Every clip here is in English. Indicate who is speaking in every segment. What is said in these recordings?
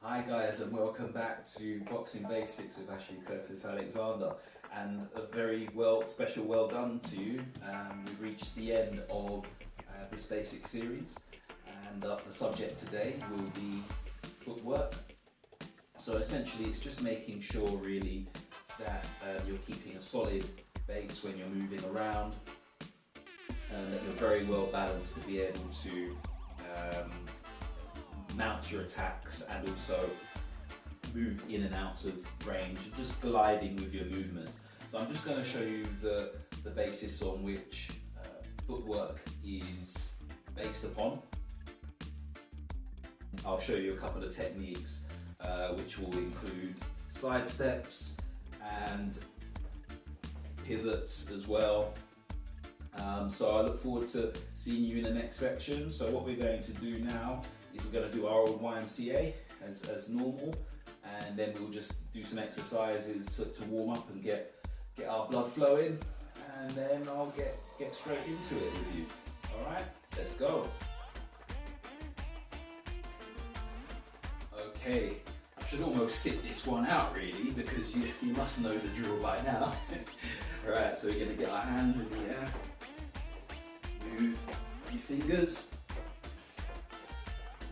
Speaker 1: Hi guys, and welcome back to Boxing Basics with Ashley Curtis Alexander, and a very special well done to you. We've reached the end of this basic series, and the subject today will be footwork. So essentially it's just making sure really that you're keeping a solid base when you're moving around, and that you're very well balanced to be able to mount your attacks and also move in and out of range, and just gliding with your movements. So I'm just going to show you the basis on which footwork is based upon. I'll show you a couple of techniques which will include side steps and pivots as well. So I look forward to seeing you in the next section. So what we're going to do now is we're going to do our old YMCA as normal, and then we'll just do some exercises to warm up and get our blood flowing, and then I'll get straight into it with you. Alright, let's go. Okay, I should almost sit this one out really, because you must know the drill by now. Alright, so we're going to get our hands in the air, move your fingers,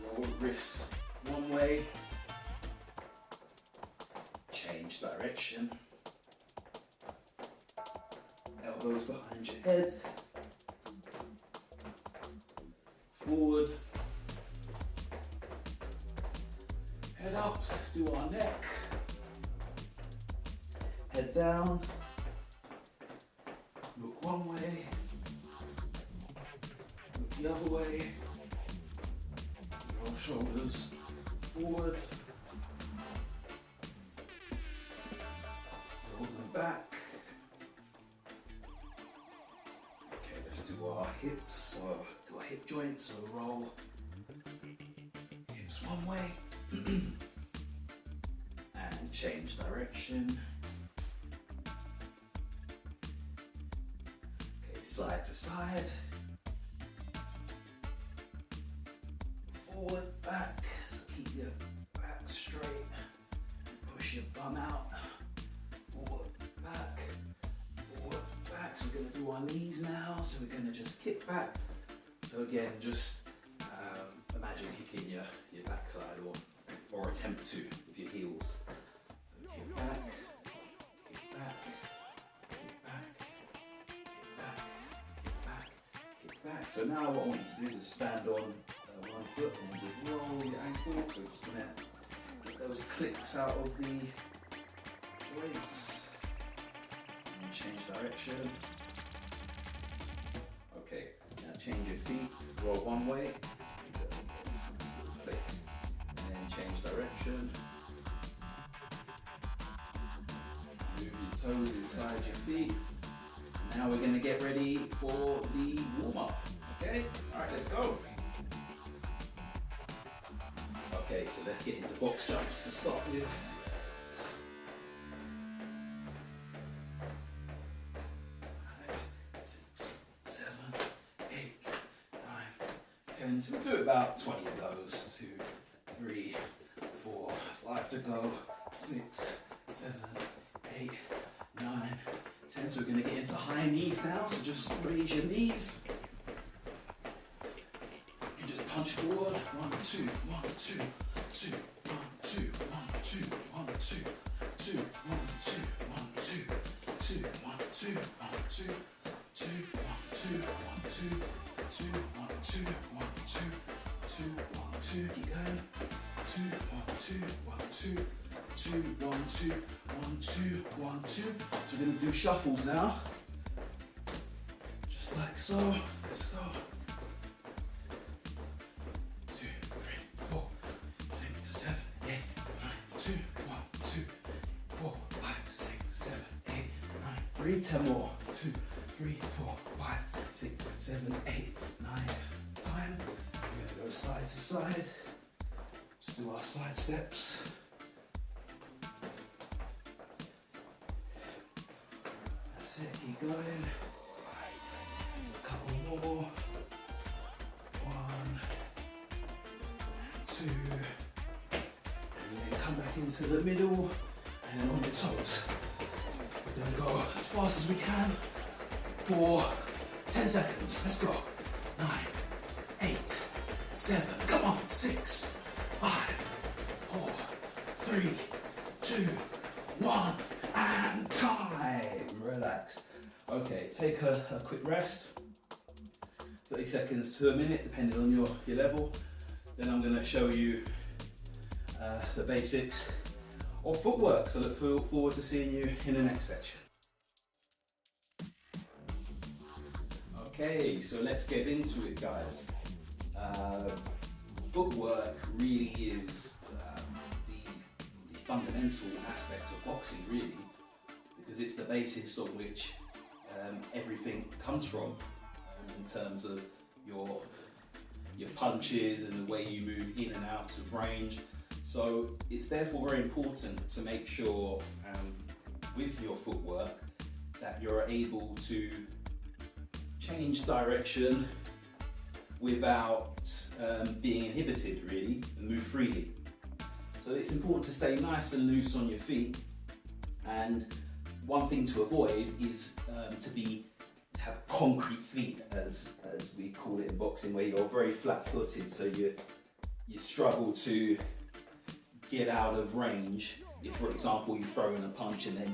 Speaker 1: roll the wrists one way, change direction, elbows behind your head, forward, head up, let's do our neck, head down, look one way, look the other way, roll shoulders forward, roll them back. Okay, let's do our hips, or do our hip joints, so roll hips one way and change direction. Okay, side to side, forward, back, so keep your back straight, push your bum out, forward, back, so we're going to do our knees now, so we're going to just kick back. So again, just imagine kicking your backside, or attempt to with your heels. So kick back, kick back, kick back, kick back, kick back, kick back. So now what I want you to do is stand on one foot and just roll your ankle. So just going to get those clicks out of the joints and change direction. Okay, now change your feet, roll one way, click, and then change direction. Move your toes inside your feet. Now we're going to get ready for the warm-up. Okay, alright, let's go. Okay, so let's get into box jumps to start with. 6, 7, 8, 9, 10. So we'll do about 20 of those. 2, 3, 4, 5 to go. 6, 7, 8, 9, 10. So we're going to get into high knees now. So just raise your knees. You just punch forward. 1, 2, 1, 2, 2, 1, 2, 1, 2, 1, 2, 2, 1, 2, 1, 2, 2, 1, 2, 1, 2, 2, 1, 2, 1, 2, 2, 1, 2, 1, 2, 2, 1, 2, keep going. 2, 1, 2, 1, 2, 2, 1, 2, 1, 2, 1, 2. So we're going to do shuffles now. Just like so. Let's go. 2, 3, 4, 6, 7, 8, 9, 2, 1, 2, 4, 5, 6, 7, 8, 9, 3, 10 more. 2, 3, 4, 5, 6, 7, 8, 9. Time. We're going to go side to side. Let's do our side steps. That's it, keep going. A couple more. 1, 2, come back into the middle, and then on your toes. We're gonna go as fast as we can for 10 seconds. Let's go. 9, 8, 7, come on, 6, 5, 4, 3, 2, 1, and time. Relax. Okay, take a quick rest. 30 seconds to a minute, depending on your level. Then I'm going to show you the basics of footwork. So look forward to seeing you in the next section. Okay, so let's get into it, guys. Footwork really is the fundamental aspect of boxing, really, because it's the basis on which everything comes from in terms of your punches and the way you move in and out of range. So it's therefore very important to make sure with your footwork that you're able to change direction without being inhibited, really, and move freely. So it's important to stay nice and loose on your feet, and one thing to avoid is to have concrete feet, as we call it in boxing, where you're very flat-footed, so you struggle to get out of range. If, for example, you throw in a punch and then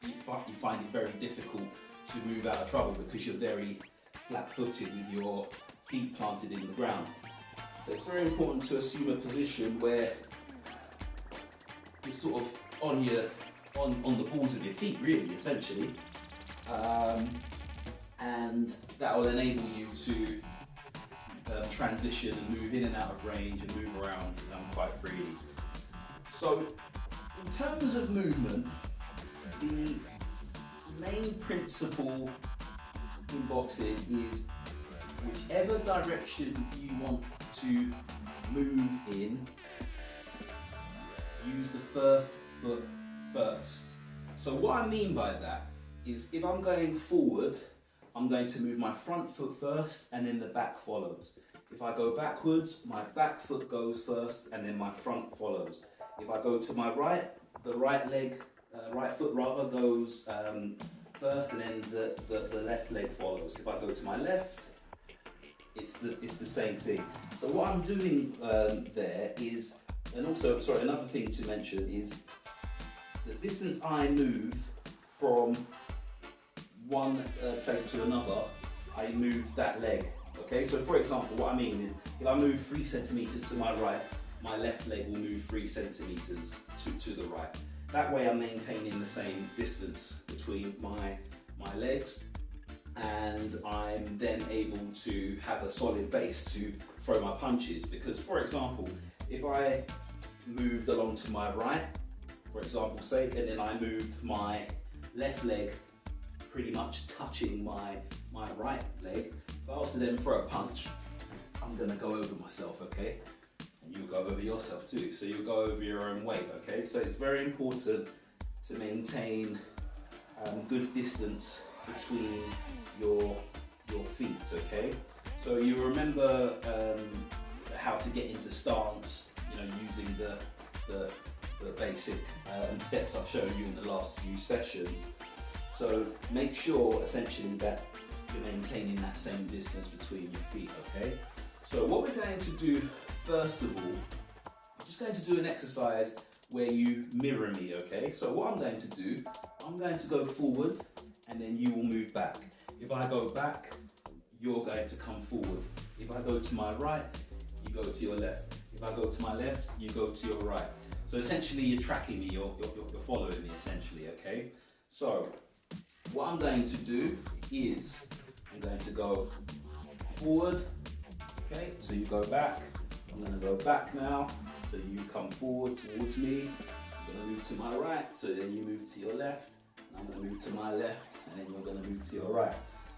Speaker 1: you find it very difficult to move out of trouble because you're very flat-footed with your feet planted in the ground. So it's very important to assume a position where you're sort of on the balls of your feet, really, essentially, and that will enable you to transition and move in and out of range and move around quite freely. So in terms of movement, the main principle in boxing is whichever direction you want to move in, use the first foot first. So what I mean by that is, if I'm going forward, I'm going to move my front foot first and then the back follows. If I go backwards, my back foot goes first and then my front follows. If I go to my right, the right foot rather goes first and then the left leg follows. If I go to my left, it's the same thing. So what I'm doing there is, and also, sorry, another thing to mention is the distance I move from one place to another, I move that leg. Okay, so for example, what I mean is, if I move 3 centimeters to my right, my left leg will move 3 centimeters to the right. That way I'm maintaining the same distance between my legs, and I'm then able to have a solid base to throw my punches. Because, for example, if I moved along to my right, for example's sake, and then I moved my left leg pretty much touching my right leg, if I was to then throw a punch, I'm gonna go over myself, okay? And you'll go over yourself too, so you'll go over your own weight, okay? So it's very important to maintain good distance between your feet, okay? So you remember how to get into stance, using the basic steps I've shown you in the last few sessions. So make sure essentially that you're maintaining that same distance between your feet, okay? So what we're going to do first of all, I'm just going to do an exercise where you mirror me, okay? So what I'm going to do, I'm going to go forward and then you will move back. If I go back, you're going to come forward. If I go to my right, you go to your left. If I go to my left, you go to your right. So essentially you're tracking me, you're following me essentially, okay? So what I'm going to do is, I'm going to go forward, okay? So you go back, I'm going to go back now, so you come forward towards me. I'm going to move to my right, so then you move to your left, and I'm going to move to my left, and then you're going to move to your right.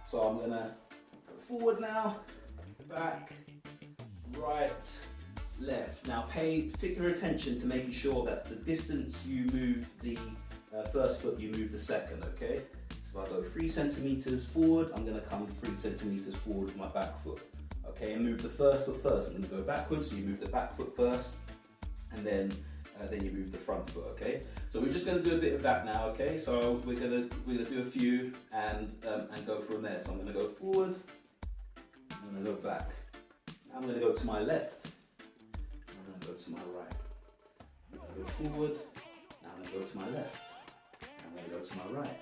Speaker 1: So I'm going to go forward now, back, right, left. Now pay particular attention to making sure that the distance you move the first foot, you move the second, okay? So if I go 3 centimeters forward, I'm going to come 3 centimeters forward with my back foot, okay? And move the first foot first. I'm going to go backwards, so you move the back foot first, and then then you move the front foot, okay? So we're just going to do a bit of that now, okay? So we're gonna do a few and go from there. So I'm going to go forward, I'm going to go back. I'm going to go to my left, I'm going to go to my right. I'm going to go forward, now I'm going to go to my left. I'm going to go to my right.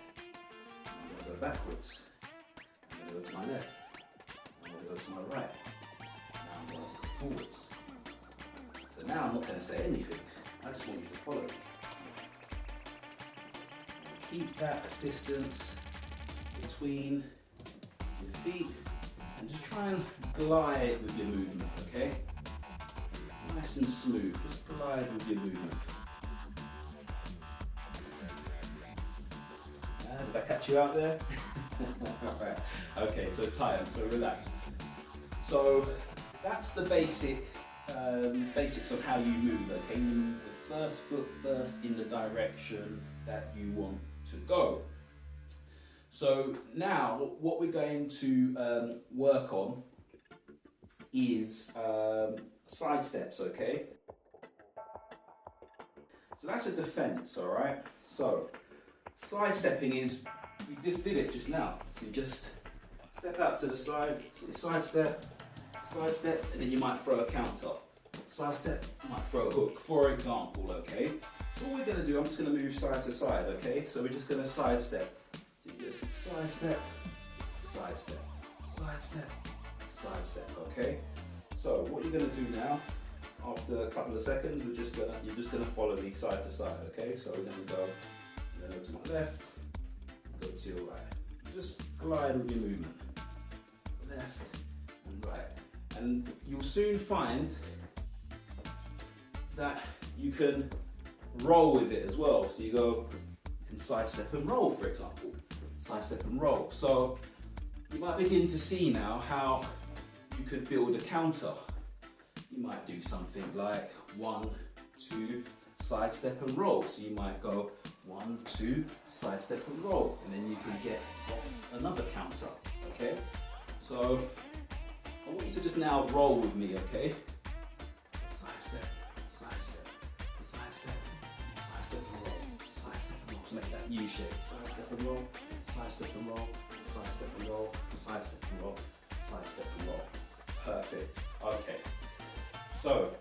Speaker 1: I'm going to go backwards. I'm going to go to my left. I'm going to go to my right. Now I'm going to go forwards. So now I'm not going to say anything. I just want you to follow me. Keep that distance between your feet and just try and glide with your movement, okay? Nice and smooth, just glide with your movement. Did I catch you out there? Right. Okay, so time, so relax. So that's the basics of how you move, okay? You move the first foot first in the direction that you want to go. So now what we're going to work on is side steps, okay? So that's a defense, all right? So side stepping is, we just did it just now. So you just step out to the side, so you side step, and then you might throw a counter. Side step, you might throw a hook, for example, okay? So what we're going to do, I'm just going to move side to side, okay? So we're just going to side step. So you just side step, side step, side step, side step, okay? So what you're going to do now, after a couple of seconds, you're just going to follow me side to side, okay? So we're going to go to my left, go to your right. Just glide with your movement. Left and right. And you'll soon find that you can roll with it as well. So you can side step and roll, for example. Side step and roll. So you might begin to see now how you could build a counter. You might do something like 1, 2, side step and roll. So you might go 1, 2, side step and roll, and then you can get off another counter, okay? So I want you to just now roll with me, okay? Side step, side step, side step, side step and roll, side step and roll. So make that U shape. Side step and roll, side step and roll, side step and roll, side step and roll, side step and roll. Perfect. Okay. So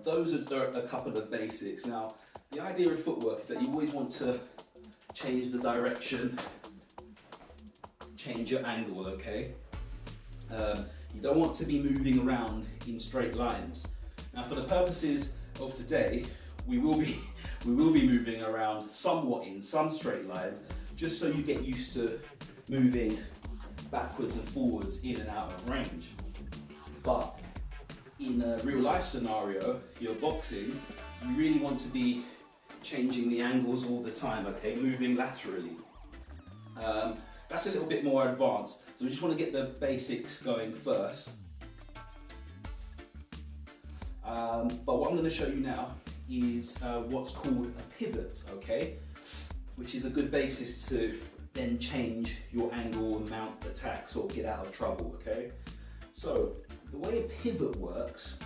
Speaker 1: those are a couple of basics. Now, the idea of footwork is that you always want to change the direction, change your angle, okay? You don't want to be moving around in straight lines. Now, for the purposes of today, we will be moving around somewhat in some straight lines, just so you get used to moving backwards and forwards in and out of range. But in a real life scenario, if you're boxing, you really want to be changing the angles all the time, okay? Moving laterally. That's a little bit more advanced, so we just want to get the basics going first. But what I'm going to show you now is what's called a pivot, okay? Which is a good basis to then change your angle, mount attacks, or get out of trouble, okay? So the way a pivot works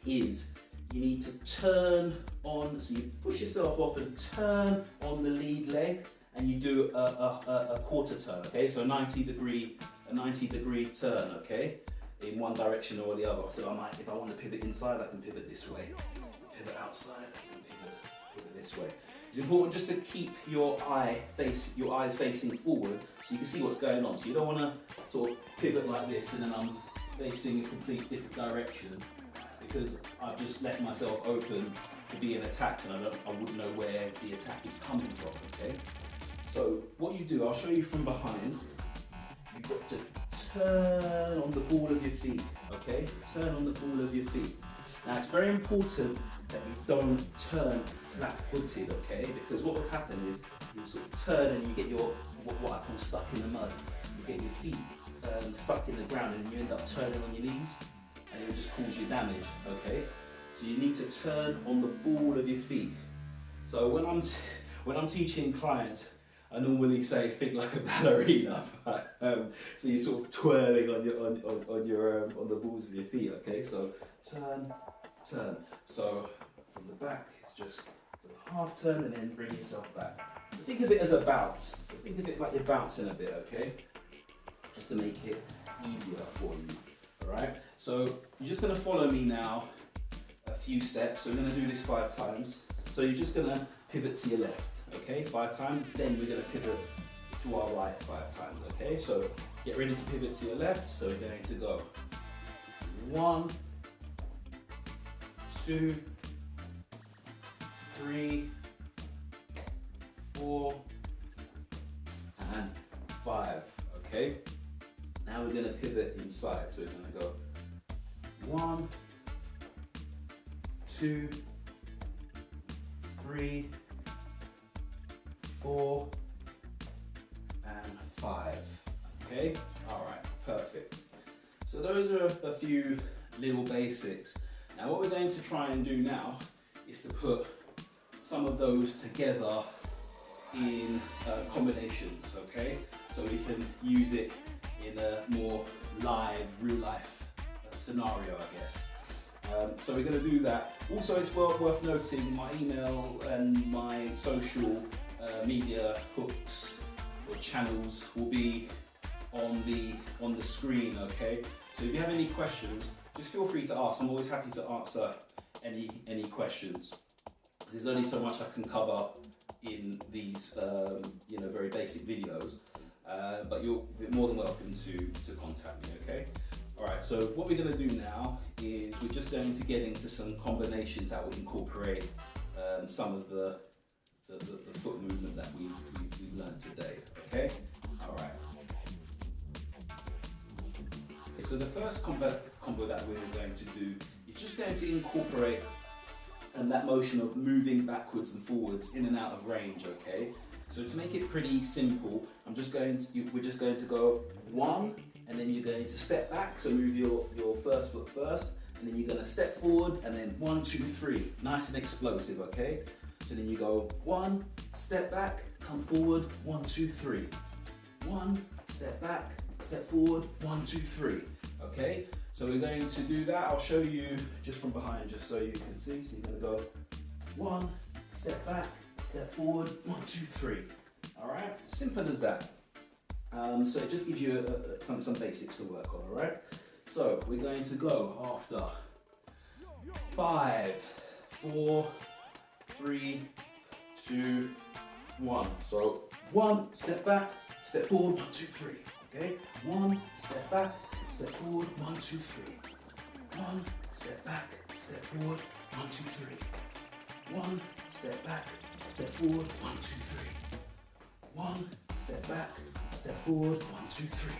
Speaker 1: is you need to turn on, so you push yourself off and turn on the lead leg, and you do a quarter turn, okay? So a 90 degree turn, okay? In one direction or the other. So if I want to pivot inside, I can pivot this way. Pivot outside, I can pivot this way. It's important just to keep your eyes facing forward so you can see what's going on. So you don't want to sort of pivot like this and then I'm facing a complete different direction, because I've just left myself open to be attacked and I wouldn't know where the attack is coming from, okay? So what you do, I'll show you from behind. You've got to turn on the ball of your feet, okay? Turn on the ball of your feet. Now it's very important that you don't turn flat-footed, okay? Because what will happen is you sort of turn and you get your, what I call stuck in the mud. You get your feet stuck in the ground and you end up turning on your knees and it will just cause you damage, okay? So you need to turn on the ball of your feet. So when I'm teaching clients, I normally say think like a ballerina. So you're sort of twirling on the balls of your feet, okay? So turn. So from the back. It's just sort of half turn and then bring yourself back. So think of it as a bounce. So think of it like you're bouncing a bit, okay? Just to make it easier for you. All right. So you're just going to follow me now a few steps. So we're going to do this 5 times. So you're just going to pivot to your left, okay? 5 times. Then we're going to pivot to our right 5 times, okay? So get ready to pivot to your left. So we're going to go 1, 2, 3, 4, and 5, okay? Now we're going to pivot inside. So we're going to go 1, 2, 3, 4, and 5. Okay? Alright, perfect. So those are a few little basics. Now what we're going to try and do now is to put some of those together in combinations, okay? So we can use it in a more live, real life scenario, I guess. So we're going to do that. Also, it's worth noting my email and my social media hooks or channels will be on the screen, okay? So if you have any questions, just feel free to ask. I'm always happy to answer any questions. There's only so much I can cover in these very basic videos, but you're more than welcome to contact me, okay? Alright, so what we're going to do now is we're just going to get into some combinations that will incorporate some of the foot movement that we've learned today, okay? Alright. So the first combo that we're going to do is just going to incorporate that motion of moving backwards and forwards in and out of range, okay? So to make it pretty simple, we're just going to go 1, and then you're going to step back, so move your first foot first, and then you're going to step forward, and then 1, 2, 3, nice and explosive, okay? So then you go 1, step back, come forward, 1, 2, 3. 1, step back, step forward, 1, 2, 3. Okay, so we're going to do that. I'll show you just from behind, just so you can see. So you're going to go 1, step back, step forward, 1, 2, 3. All right, simple as that. So it just gives you some basics to work on. All right. So we're going to go after 5, 4, 3, 2, 1. So 1, step back, step forward, 1, 2, 3. Okay, 1, step back, step forward, 1, 2, 3. 1, step back, step forward, 1, 2, 3. 1, step back, step forward, 1, 2, 3. 1, step back, step forward, 1, 2, 3.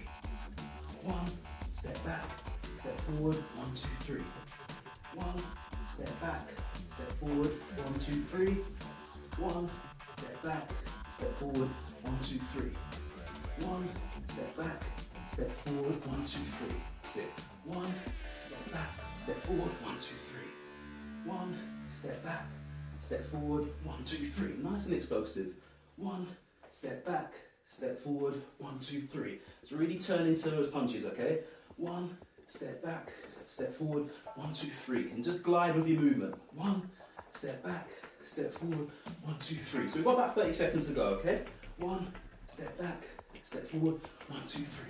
Speaker 1: 1, step back, step forward, 1, 2, 3. 1, step back, step forward, 1, 2, 3. 1, step back, step forward, 1, 2, 3. 1, step back, step forward, 1, 2, 3. Sit. 1, step back, step forward, 1, 2, 3. 1, step back, step forward, 1, 2, 3. Nice and explosive. 1, step back, step forward, 1, 2, 3. So really turn into those punches, okay? 1, step back, step forward, 1, 2, 3. And just glide with your movement. 1, step back, step forward, 1, 2, 3. So we've got about 30 seconds to go, okay? 1, step back, step forward, 1, 2, 3.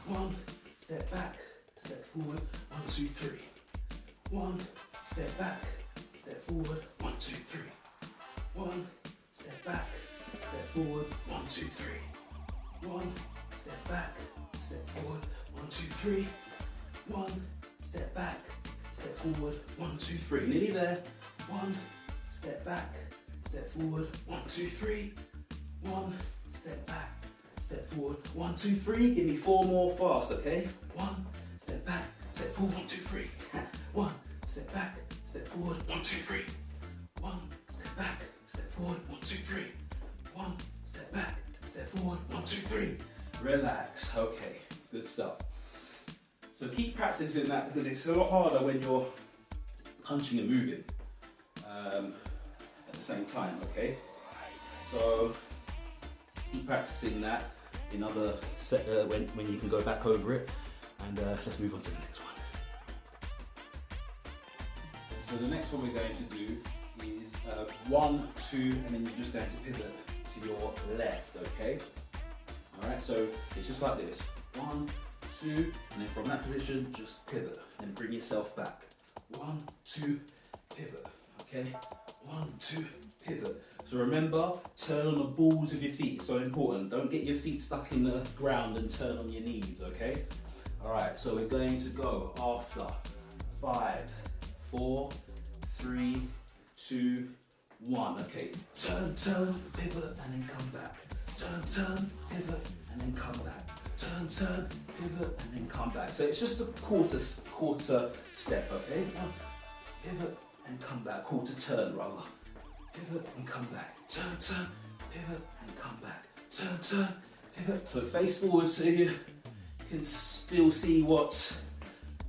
Speaker 1: 1, step back, step forward, 1, 2, 3. 1, step back, step forward, 1, 2, 3. 1, step back, step forward, 1, 2, 3. 1, step back, step forward, 1, 2, 3. 1, step back, step forward, 1, 2, 3. Nearly there. 1, step back, step forward, 1, 2, 3. 1, step back, step forward, 1, 2, 3. Give me 4 more fast, okay? 1, step back, step forward, 1, 2, 3. 1, step back, step forward, 1, 2, 3. 1, step back, step forward, 1, 2, 3. 1, step back, step forward, 1, 2, 3. Relax, okay, good stuff. So keep practicing that because it's a lot harder when you're punching and moving at the same time, okay? So keep practicing that in other when you can go back over it, and let's move on to the next one. So So the next one we're going to do is 1, 2, and then you're just going to pivot to your left, okay? All right, so it's just like this. 1, 2, and then from that position, just pivot and bring yourself back. 1, 2, pivot, okay? 1, 2, pivot. So remember, turn on the balls of your feet, so important. Don't get your feet stuck in the ground and turn on your knees, okay? All right, so we're going to go after 5, 4, 3, 2, 1. Okay, turn, turn, pivot, and then come back. Turn, turn, pivot, and then come back. Turn, turn, pivot, and then come back. So it's just a quarter step, okay? Now, pivot and come back. Quarter turn, rather. Pivot and come back. Turn, turn, pivot, and come back. Turn, turn, pivot. So face forward so you can still see what's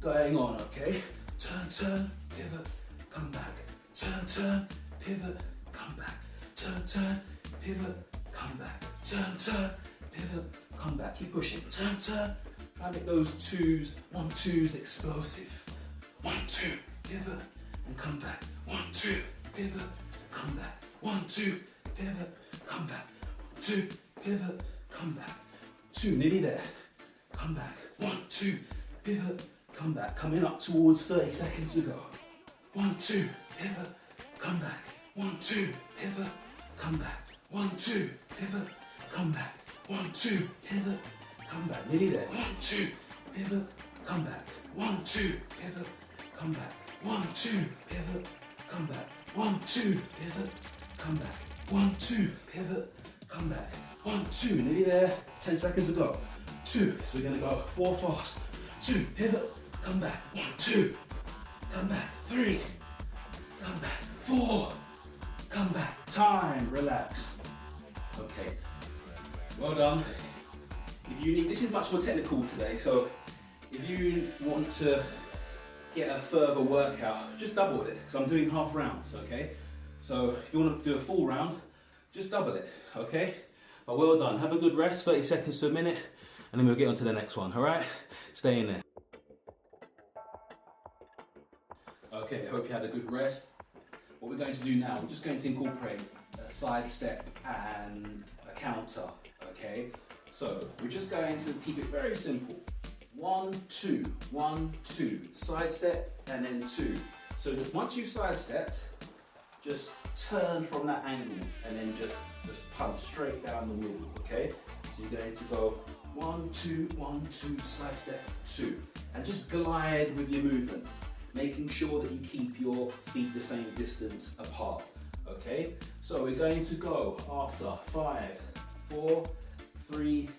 Speaker 1: going on, okay? Turn, turn, pivot, come back. Turn, turn, pivot, come back. Turn, turn, pivot, come back. Turn, turn, pivot, come back. Keep pushing. Turn, turn. Try and make those 2s, 1, 2s explosive. 1, 2, pivot, and come back. 1, 2, pivot, come back. 1, 2, pivot, come back. 2, pivot, come back. 2, nearly there. Come back. 1, 2, pivot, come back. Coming up towards 30 seconds to go. 1, 2, pivot, come back. 1, 2, pivot, come back. 1, 2, pivot, come back. 1, 2, pivot, come back. Nearly there. 1, 2, pivot, come back. 1, 2, pivot, come back. 1, 2, pivot, come back. 1, 2, pivot, come back. 1, 2, pivot, come back. 1, 2, nearly there. 10 seconds to go. 2, so we're gonna go 4 fast. 2, pivot, come back. 1, 2, come back. 3, come back. 4, come back. Time, relax. Okay, well done. If you need, this is much more technical today, so if you want to get a further workout, just double it, because I'm doing half rounds, okay? So if you want to do a full round, just double it, okay? But well done, have a good rest, 30 seconds to a minute, and then we'll get on to the next one, all right? Stay in there. Okay, I hope you had a good rest. What we're going to do now, we're just going to incorporate a side step and a counter, okay? So we're just going to keep it very simple. 1, 2, 1, 2, side step, and then 2. So just once you've side stepped, just turn from that angle and then just punch straight down the wall, okay? So you're going to go 1, 2, 1, 2, side step, 2. And just glide with your movement, making sure that you keep your feet the same distance apart, okay? So we're going to go after 5, 4, 3,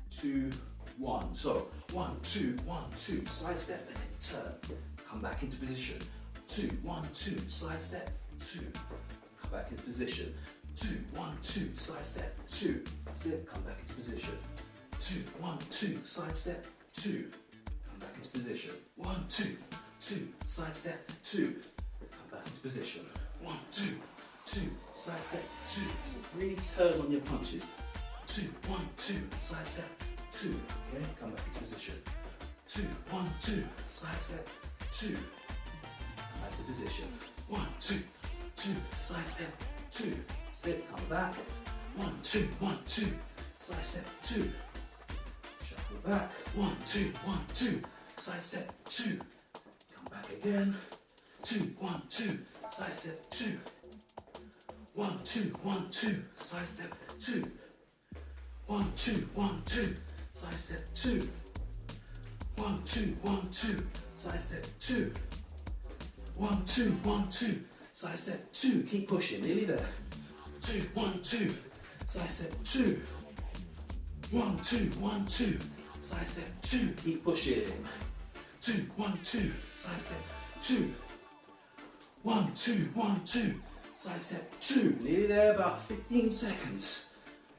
Speaker 1: 2, 1. So 1, 2, 1, 2, side step and then turn. Come back into position. 2, 1, 2, side step, 2. Come back into position. 2, 1, 2, side step, 2. That's it, come back into position. 2, 1, 2, side step, 2. Come back into position. 1, 2, 2, side step, 2. Come back into position. 1, 2, 2, side step, 2. So really turn on your punches. 2, 1, 2, side step, 2. Okay, come back into position. 2, 1, 2, side step, 2. Come back to position. 1, 2, 2, side step, 2. Sit, come back. 1, 2, 1, 2, side step, 2. Shuffle back. 1, 2, 1, 2, side step, 2. Come back again. 2, 1, 2, side step, 2. 1, 2, 1, 2, side step, 2. 1, 2, 1, 2, side step, 2. 1, 2, 1, 2, side step, 2. 1, 2, 1, 2, side step, 2. Keep pushing, nearly there. 2, 1, 2, side step, 2. 1, 2, 1, 2, side step, 2. Keep pushing. 2, 1, 2, side step, 2. 1, 2, 1, 2, side step, 2. Nearly there, about 15 seconds.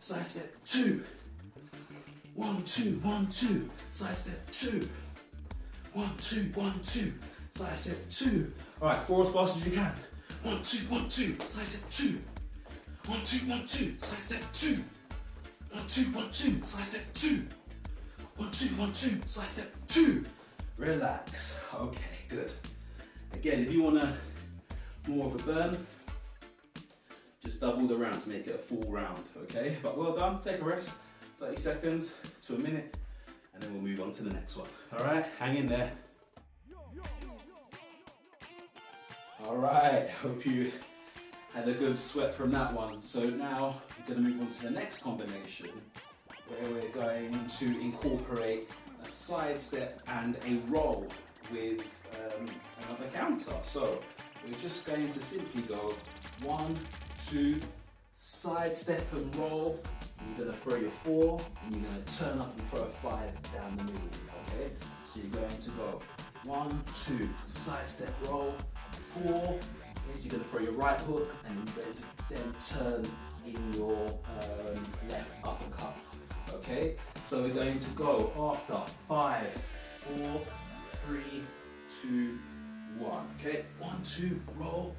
Speaker 1: Side step, 2. 1, 2, 1, 2, side step, 2. 1, 2, 1, 2, side step, 2. All right, 4 as fast as you can. 1, 2, 1, 2, side step, 2. 1, 2, 1, 2, side step, 2. 1, 2, 1, 2, side step, 2. 1, 2, 1, 2, side step, 2. Relax. Okay, good. Again, if you want to more of a burn, just double the round to make it a full round, okay? But well done, take a rest, 30 seconds to a minute, and then we'll move on to the next one. All right, hang in there. All right, hope you had a good sweat from that one. So now we're going to move on to the next combination, where we're going to incorporate a side step and a roll with another counter. So we're just going to simply go 1, 2, side step and roll. You're going to throw your 4, and you're going to turn up and throw a 5 down the middle, okay? So you're going to go 1, 2, side step roll, 4, is you're going to throw your right hook, and you're going to then turn in your left uppercut, okay? So we're going to go after 5, 4, 3, 2, 1, okay? 1, 2, roll,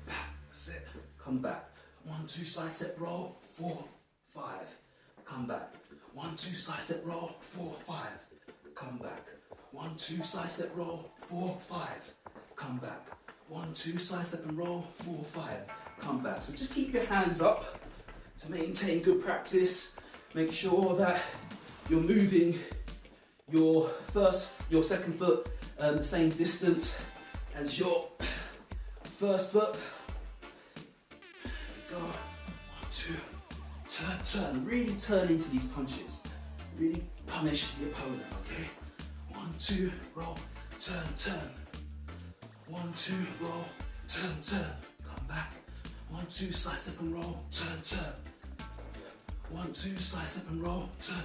Speaker 1: back, that's it, come back. 1, 2, side step roll, 4, 5, come back. 1, 2, side step roll, 4, 5, come back. 1, 2, side step roll, 4, 5, come back. 1, 2, side step and roll, 4, 5, come back. So just keep your hands up to maintain good practice. Make sure that you're moving your second foot the same distance as your first foot. There we go. 1, 2, turn. Really turn into these punches. Really punish the opponent, okay? 1, 2, roll, turn. 1, 2, roll, turn. Come back. 1, 2, side step and roll, turn. 1, 2, side step and roll, turn.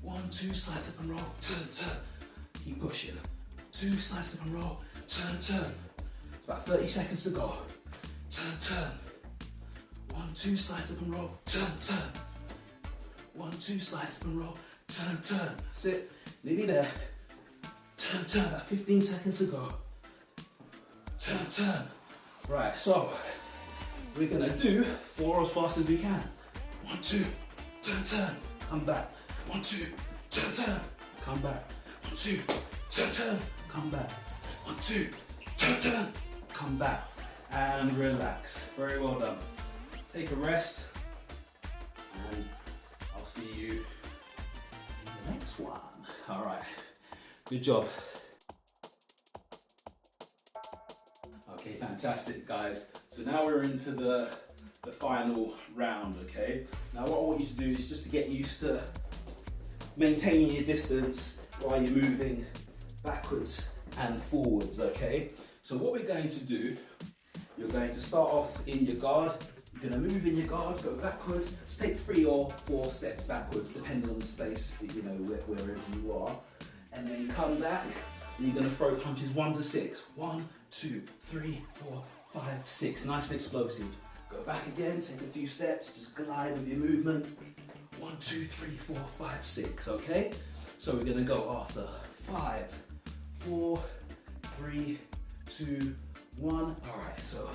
Speaker 1: 1, 2, side step and roll, turn. Keep pushing. 2, side step and roll, turn. It's about 30 seconds to go. Turn. 1, 2, side step and roll, turn. 1, 2, side step and roll, turn. That's it. Nearly there. Turn. About 15 seconds to go. Turn. Right, so we're gonna do 4 as fast as we can. 1, 2, turn. Come back. 1, 2, turn. Come back. 1, 2, turn. Come back. 1, 2, turn. Come back. And relax. Very well done. Take a rest, and I'll see you in the next one. All right. Good job. Okay, fantastic, guys. So now we're into the final round, okay? Now what I want you to do is just to get used to maintaining your distance while you're moving backwards and forwards, okay? So what we're going to do, you're going to start off in your guard. You're going to move in your guard, go backwards, just take 3 or 4 steps backwards, depending on the space, you know, wherever you are. And then come back, and you're going to throw punches 1 to 6. 1, 2, 3, 4, 5, 6. Nice and explosive. Go back again, take a few steps, just glide with your movement. 1, 2, 3, 4, 5, 6, okay? So we're going to go after 5, 4, 3, 2, 1. All right, so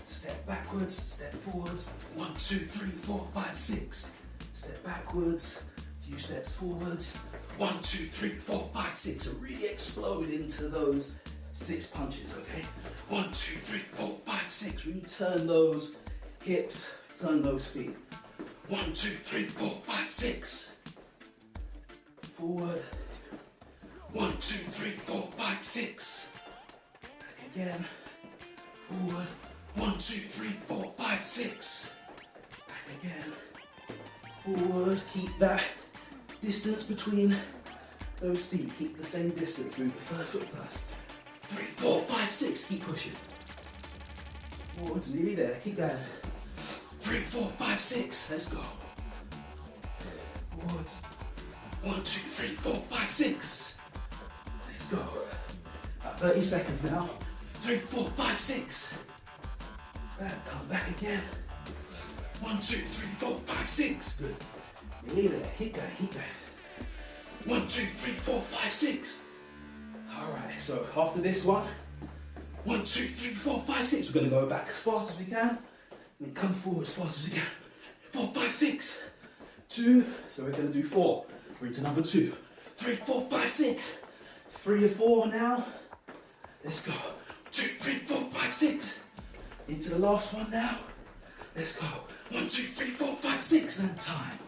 Speaker 1: step backwards, step forwards. 1, 2, 3, 4, 5, 6. Step backwards, few steps forwards. 1, 2, 3, 4, 5, 6. So really explode into those 6 punches, okay? 1, 2, 3, 4, 5, 6. Really turn those hips, turn those feet. 1, 2, 3, 4, 5, 6. Forward. 1, 2, 3, 4, 5, 6. Back again. Forward. 1, 2, 3, 4, 5, 6. Back again. Forward. Keep that distance between those feet. Keep the same distance. Move the first foot first. 3, 4, 5, 6. Keep pushing. Forwards. Nearly there. Keep going. 3, 4, 5, 6. Let's go. Forwards. 1, 2, 3, 4, 5, 6. Let's go. About 30 seconds now. 3, 4, 5, 6. Back. Come back again. 1, 2, 3, 4, 5, 6. Good. Nearly there. Keep going. Keep going. 1, 2, 3, 4, 5, 6. All right. So after this one, 1, 2, 3, 4, 5, 6. We're going to go back as fast as we can. And then come forward as fast as we can. 4, 5, 6. 2. So we're going to do 4. We're into number 2. 3, 4, 5, 6. 3 or 4 now. Let's go. 2, 2, 3, 4, 5, 6. Into the last one now. Let's go. 1, 2, 3, 4, 5, 6, and time.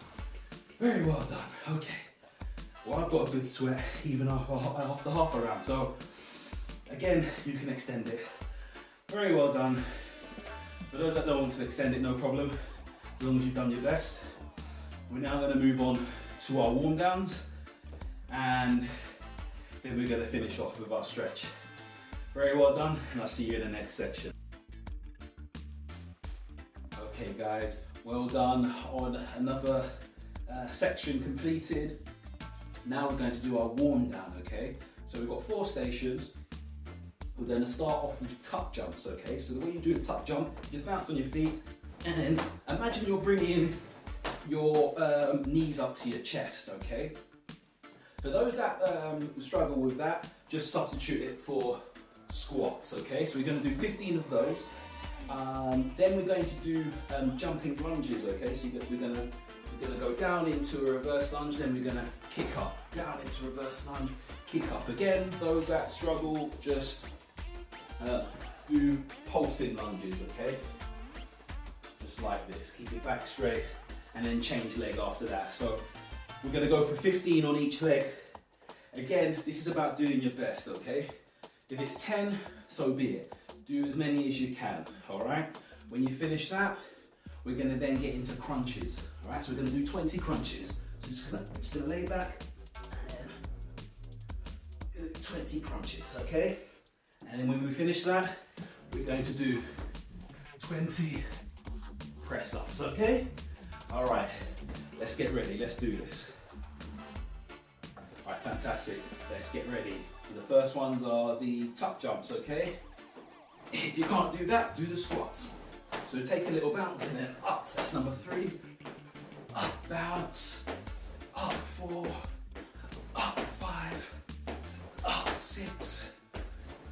Speaker 1: Very well done. Okay. Well, I've got a good sweat even after half a round. So again, you can extend it. Very well done. For those that don't want to extend it, no problem. As long as you've done your best. We're now going to move on to our warm downs, and then we're going to finish off with our stretch. Very well done, and I'll see you in the next section. Okay guys, well done on another section completed. Now we're going to do our warm down, okay? So we've got 4 stations. We're going to start off with tuck jumps, okay? So the way you do a tuck jump, you just bounce on your feet, and then imagine you're bringing your knees up to your chest, okay? For those that struggle with that, just substitute it for squats, okay? So we're going to do 15 of those. Then we're going to do jumping lunges, okay? So we're going to go down into a reverse lunge, then we're going to kick up, down into reverse lunge, kick up. Again, those that struggle, just do pulsing lunges, okay? Just like this, keep your back straight, and then change leg after that. So we're going to go for 15 on each leg. Again, this is about doing your best, okay? If it's 10, so be it. Do as many as you can, all right? When you finish that, we're going to then get into crunches, all right? So we're going to do 20 crunches. So just gonna lay back and then do 20 crunches, okay? And then when we finish that, we're going to do 20 press ups, okay? All right, let's get ready, let's do this. All right, fantastic, let's get ready. So the first ones are the tuck jumps, okay? If you can't do that, do the squats. So take a little bounce and then up, that's number 3. Up, bounce, up 4, up 5, up 6,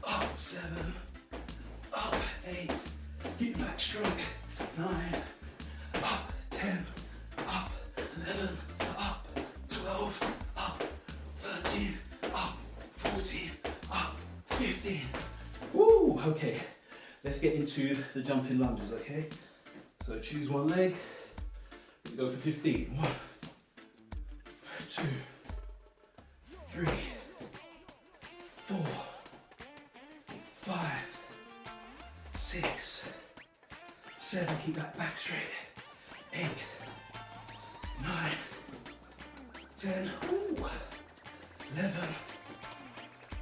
Speaker 1: up 7, up 8, keep back strong, 9, up 10, up 11, up 12, up 13, up 14, up 15. Woo, okay, let's get into the jumping lunges, okay? So choose one leg, we go for 15. 1, 2, 3, 4, 5, 6, 7, keep that back straight. 8, 9, 10, ooh, 11,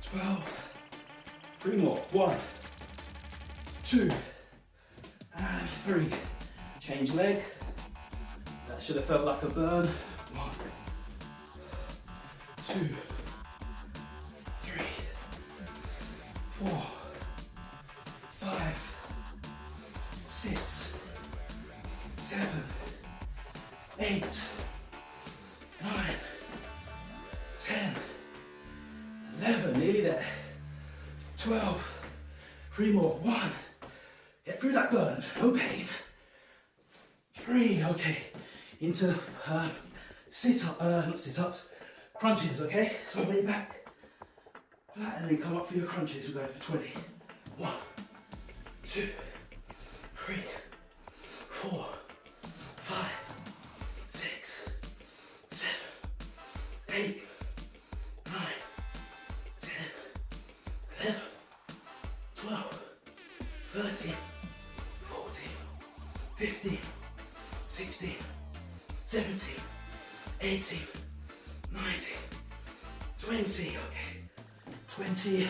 Speaker 1: 12, 3 more. 1, 2, and 3. Change leg. That should have felt like a burn. 1, 2, 3, 4, 5, 6, 7, 8, 9, 10, 11, nearly there. 12, 3 more. 1, get through that burn, no pain. 3, okay, into sit-up, not sit-ups, crunches, okay? So lay back, flat, and then come up for your crunches. We're going for 20. 1, 2, 3, 4, 5, 6, 7, 8, 9, 10, 11, 12, 13, 14, 15, 16, 17, 18, 19, 20, okay. 20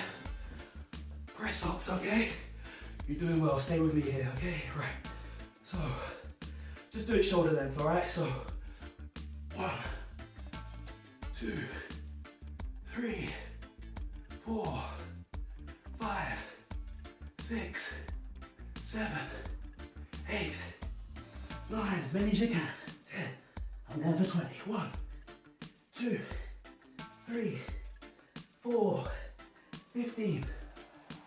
Speaker 1: press ups, okay? You're doing well, stay with me here, okay? Right, so just do it shoulder length, all right? So 1, 2, 3, 4, 5, 6, 7, 8, 9, as many as you can. 10, I'm down for 20. 1, 2, 3, 4, 15,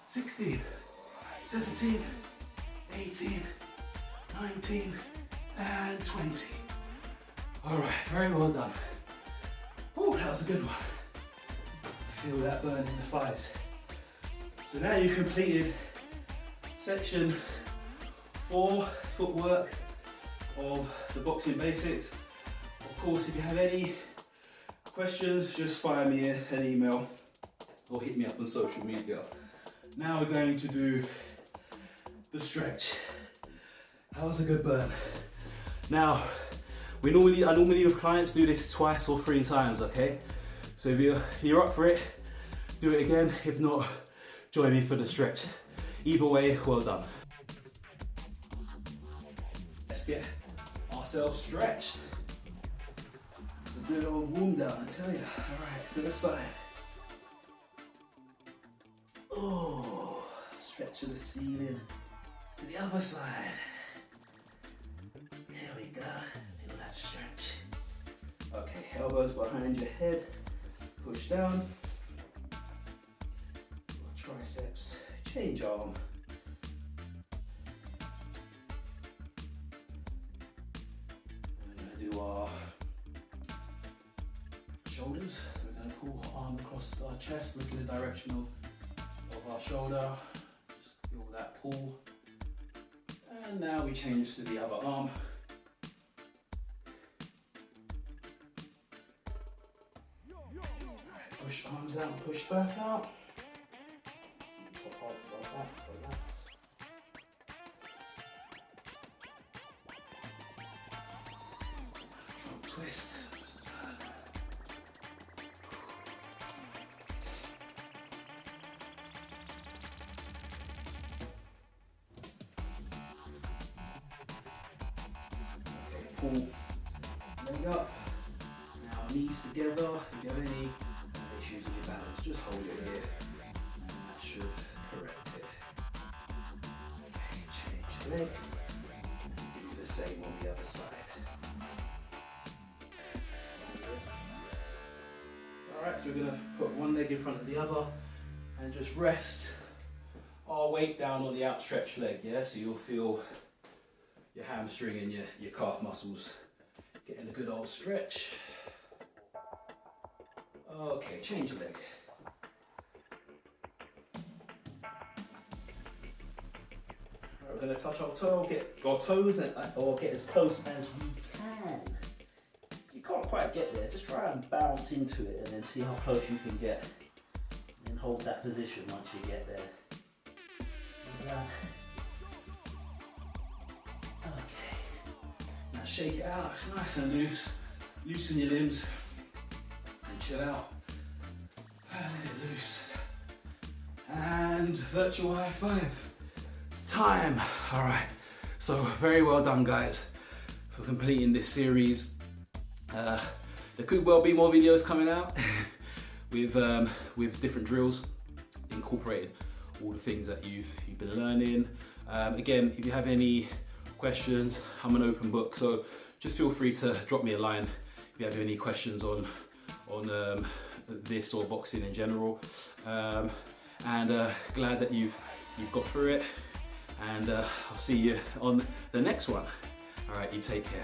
Speaker 1: 16, 17, 18, 19, and 20. All right, very well done. Oh, that was a good one. Feel that burn in the thighs. So now you've completed section 4, footwork of the boxing basics. Of course, if you have any questions, just fire me an email or hit me up on social media. Now we're going to do the stretch. How's a good burn? Now, I normally with clients do this twice or 3 times, okay? So if you're up for it, do it again. If not, join me for the stretch. Either way, well done. Let's get ourselves stretched. It's a good old warm down, I tell you. All right, to the side. Oh, stretch to the ceiling. To the other side. There we go. Feel that stretch. Okay, elbows behind your head. Push down. Triceps. Change arm. We're going to do our shoulders. We're going to pull arm across our chest, look in the direction of our shoulder. Just feel that pull. And now we change to the other arm. Right, push arms out, push back out. Relax. Trunk twist. Just turn. Okay, pull leg up. Now knees together. If you have any issues with your balance, just hold it here. And that should correct it. Okay, change leg. And do the same on the other side. Alright, so we're going to put one leg in front of the other and just rest our weight down on the outstretched leg, yeah? So you'll feel your hamstring and your calf muscles getting a good old stretch. Okay, change leg. Right, we're going to touch our toe, get our toes, or get as close as we can. You can't quite get there, just try and bounce into it and then see how close you can get. And then hold that position once you get there. Like that. Okay. Now shake it out, it's nice and loose. Loosen your limbs. Chill out, and let it loose, and virtual high five, time. All right, so very well done guys for completing this series. There could well be more videos coming out with different drills, incorporating all the things that you've been learning. Again, if you have any questions, I'm an open book, so just feel free to drop me a line if you have any questions on this or boxing in general, and glad that you've got through it, and I'll see you on the next one. All right, you take care.